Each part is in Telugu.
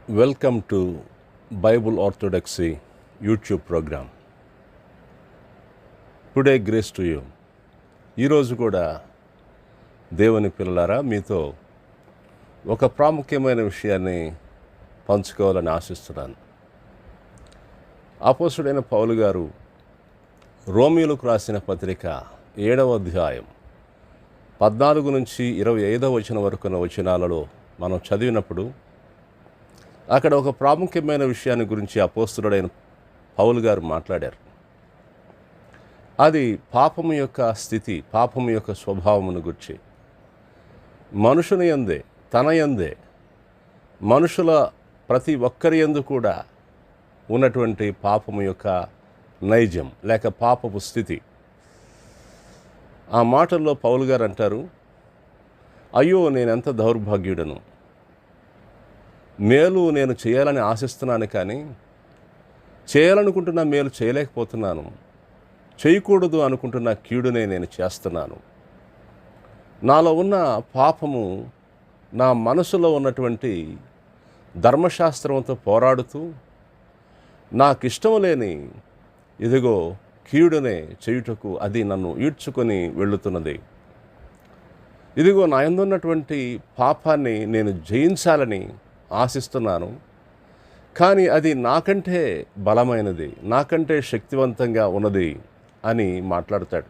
Welcome to Bible Orthodoxy YouTube program. Today grace to you. ఈరోజు కూడా దేవుని పిల్లలారా మీతో ఒక ప్రాముఖ్యమైన విషయాన్ని పంచుకోవాలని ఆశిస్తున్నాను. అపోస్తుడైన పౌలు గారు రోమీయులకు రాసిన పత్రిక 7వ అధ్యాయం 14 నుంచి 25వ వచనం వరకు ఉన్న వచనాలలో మనం చదివినప్పుడు అక్కడ ఒక ప్రాముఖ్యమైన విషయాన్ని గురించి అపోస్తుడైన పౌలు గారు మాట్లాడారు. అది పాపము యొక్క స్థితి, పాపము యొక్క స్వభావమును గురించి, మనుషుని యందే, తన యందే, మనుషుల ప్రతి ఒక్కరి యందు కూడా ఉన్నటువంటి పాపము యొక్క నైజం లేక పాపపు స్థితి. ఆ మాటల్లో పౌలు గారు అంటారు, అయ్యో నేనెంత దౌర్భాగ్యుడను, మేలు నేను చేయాలని ఆశిస్తున్నాను, కానీ చేయాలనుకుంటున్న మేలు చేయలేకపోతున్నాను, చేయకూడదు అనుకుంటున్న కీడునే నేను చేస్తున్నాను. నాలో ఉన్న పాపము నా మనసులో ఉన్నటువంటి ధర్మశాస్త్రంతో పోరాడుతూ నాకిష్టం లేని ఇదిగో కీడునే చేయుటకు అది నన్ను ఈడ్చుకొని వెళ్ళుతున్నది. ఇదిగో నా యందున్నటువంటి పాపాన్ని నేను జయించాలని ఆశిస్తున్నాను, కానీ అది నాకంటే బలమైనది, నాకంటే శక్తివంతంగా ఉన్నది అని మాట్లాడతాడు.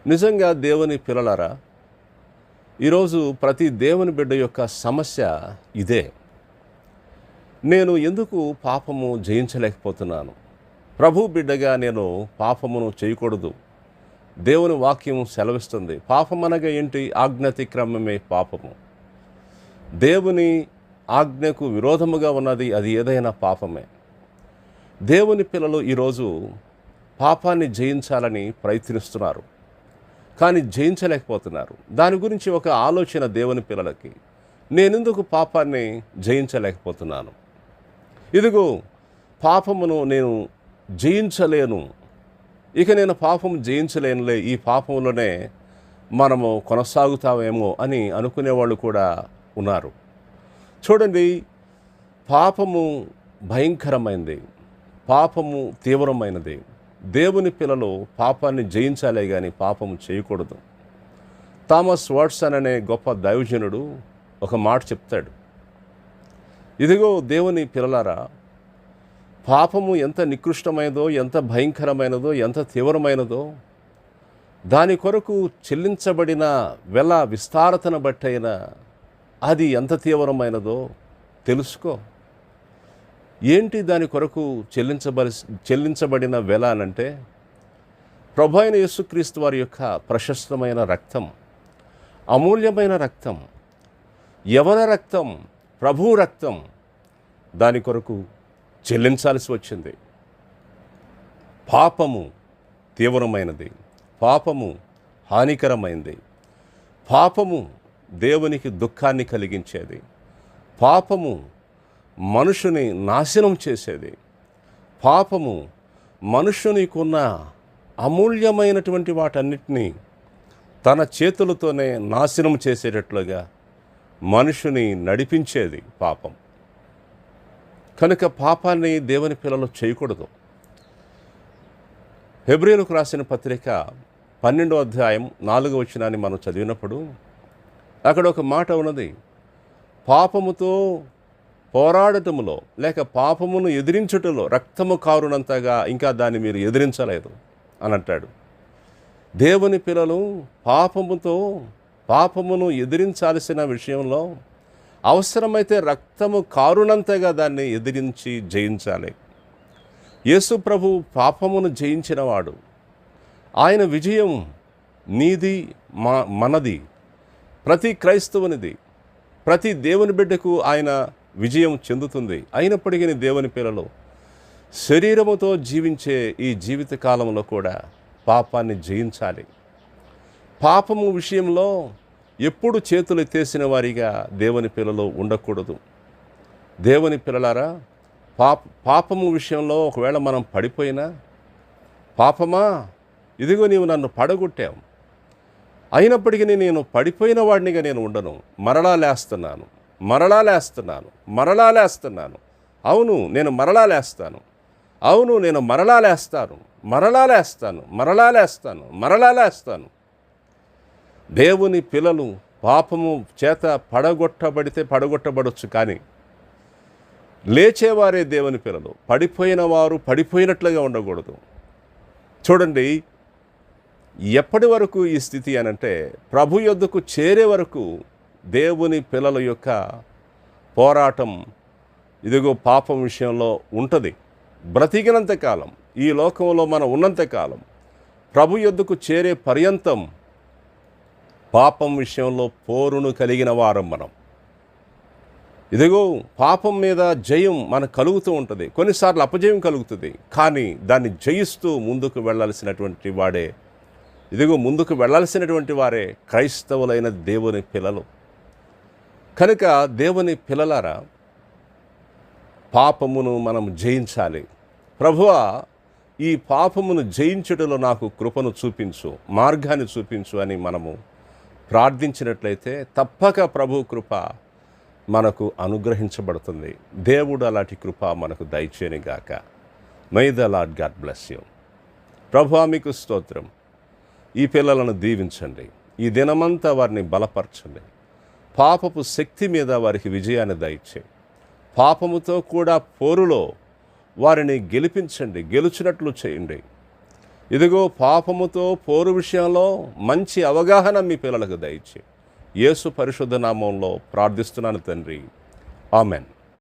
నిజంగా దేవుని పిల్లలారా, ఈరోజు ప్రతి దేవుని బిడ్డ యొక్క సమస్య ఇదే. నేను ఎందుకు పాపము జయించలేకపోతున్నాను? ప్రభు బిడ్డగా నేను పాపమును చేయకూడదు. దేవుని వాక్యం సెలవిస్తుంది. పాపం అనగా ఏంటి? ఆజ్ఞాతిక్రమమే పాపము. దేవుని ఆజ్ఞకు విరోధముగా ఉన్నది అది ఏదైనా పాపమే. దేవుని పిల్లలు ఈరోజు పాపాన్ని జయించాలని ప్రయత్నిస్తున్నారు, కానీ జయించలేకపోతున్నారు. దాని గురించి ఒక ఆలోచన దేవుని పిల్లలకి, నేనెందుకు పాపాన్ని జయించలేకపోతున్నాను? ఇదిగో పాపమును నేను జయించలేను, ఇక నేను పాపము జయించలేనులే, ఈ పాపంలోనే మనము కొనసాగుతామేమో అని అనుకునేవాళ్ళు కూడా ఉన్నారు. చూడండి, పాపము భయంకరమైనది, పాపము తీవ్రమైనది. దేవుని పిల్లలు పాపాన్ని జయించాలే కానీ పాపము చేయకూడదు. థామస్ వాట్సన్ అనే గొప్ప దైవజనుడు ఒక మాట చెప్తాడు, ఇదిగో దేవుని పిల్లలారా, పాపము ఎంత నికృష్టమైనదో, ఎంత భయంకరమైనదో, ఎంత తీవ్రమైనదో, దాని కొరకు చెల్లించబడిన వెల విస్తారతను బట్టైనా అది ఎంత తీవ్రమైనదో తెలుసుకో. ఏంటి దాని కొరకు చెల్లించబడిన వెల అనంటే, ప్రభు అయిన యేసుక్రీస్తు వారి యొక్క ప్రశస్తమైన రక్తం, అమూల్యమైన రక్తం, యవన రక్తం, ప్రభు రక్తం, దాని కొరకు చెల్లించాల్సి వచ్చింది. పాపము తీవ్రమైనది, పాపము హానికరమైనది, పాపము దేవునికి దుఃఖాన్ని కలిగించేది, పాపము మనుషుని నాశనం చేసేది, పాపము మనుషునికున్న అమూల్యమైనటువంటి వాటన్నిటినీ తన చేతులతోనే నాశనం చేసేటట్లుగా మనుషుని నడిపించేది పాపం. కనుక పాపాన్ని దేవుని పిల్లలు చేయకూడదు. హెబ్రీయులకు రాసిన పత్రిక 12వ అధ్యాయం 4వ వచనాన్ని మనం చదివినప్పుడు అక్కడ ఒక మాట ఉన్నది, పాపముతో పోరాడటములో లేక పాపమును ఎదిరించుటలో రక్తము కారునంతగా ఇంకా దాన్ని మీరు ఎదిరించలేదు అని అంటాడు. దేవుని పిల్లలు పాపమును ఎదిరించాల్సిన విషయంలో అవసరమైతే రక్తము కారునంతగా దాన్ని ఎదిరించి జయించాలి. యేసు ప్రభు పాపమును జయించినవాడు. ఆయన విజయం నీది, మనది, ప్రతి క్రైస్తవునిది. ప్రతి దేవుని బిడ్డకు ఆయన విజయం చెందుతుంది. అయినప్పటికీ దేవుని పిల్లలు శరీరముతో జీవించే ఈ జీవిత కాలంలో కూడా పాపాన్ని జయించాలి. పాపము విషయంలో ఎప్పుడు చేతులు ఎత్తేసిన వారిగా దేవుని పిల్లలు ఉండకూడదు. దేవుని పిల్లలారా, పాపము విషయంలో ఒకవేళ మనం పడిపోయినా, పాపమా ఇదిగో నీవు నన్ను పడగొట్టావు, అయినప్పటికీ నేను పడిపోయిన వాడినిగా నేను ఉండను, మరలా లేస్తున్నాను, మరలా లేస్తున్నాను, మరలా లేస్తున్నాను. అవును, నేను మరలా లేస్తాను. అవును, నేను మరలా లేస్తాను, మరలా లేస్తాను, మరలా లేస్తాను, మరలా లేస్తాను. దేవుని పిల్లలు పాపము చేత పడగొట్టబడొచ్చు, కానీ లేచేవారే దేవుని పిల్లలు. పడిపోయిన వారు పడిపోయినట్లుగా ఉండకూడదు. చూడండి, ఎప్పటి వరకు ఈ స్థితి అనంటే, ప్రభు యొద్దకు చేరే వరకు దేవుని పిల్లల యొక్క పోరాటం ఇదిగో పాపం విషయంలో ఉంటుంది. బ్రతికినంతకాలం, ఈ లోకంలో మనం ఉన్నంతకాలం, ప్రభు యొద్దకు చేరే పర్యంతం పాపం విషయంలో పోరును కలిగిన వారం మనం. ఇదిగో పాపం మీద జయం మనకు కలుగుతూ ఉంటుంది. కొన్నిసార్లు అపజయం కలుగుతుంది, కానీ దాన్ని జయిస్తూ ముందుకు వెళ్ళాల్సినటువంటి వాడే, ఇదిగో ముందుకు వెళ్ళాల్సినటువంటి వారే క్రైస్తవులైన దేవుని పిల్లలు. కనుక దేవుని పిల్లలారా, పాపమును మనం జయించాలి. ప్రభువా, ఈ పాపమును జయించుటలో నాకు కృపను చూపించు, మార్గాన్ని చూపించు అని మనము ప్రార్థించినట్లయితే తప్పక ప్రభు కృప మనకు అనుగ్రహించబడుతుంది. దేవుడు అలాంటి కృప మనకు దయచేయనుగాక. May the Lord God bless you. ప్రభువా, మీకు స్తోత్రం. ఈ పిల్లలను దీవించండి, ఈ దినమంతా వారిని బలపరచండి. పాపపు శక్తి మీద వారికి విజయాన్ని దయచే. పాపముతో కూడా పోరులో వారిని గెలిపించండి, గెలుచినట్లు చేయండి. ఇదిగో పాపముతో పోరు విషయంలో మంచి అవగాహన మీ పిల్లలకు దయచే. యేసు పరిశుద్ధ నామంలో ప్రార్థిస్తున్నాను తండ్రి, ఆమెన్.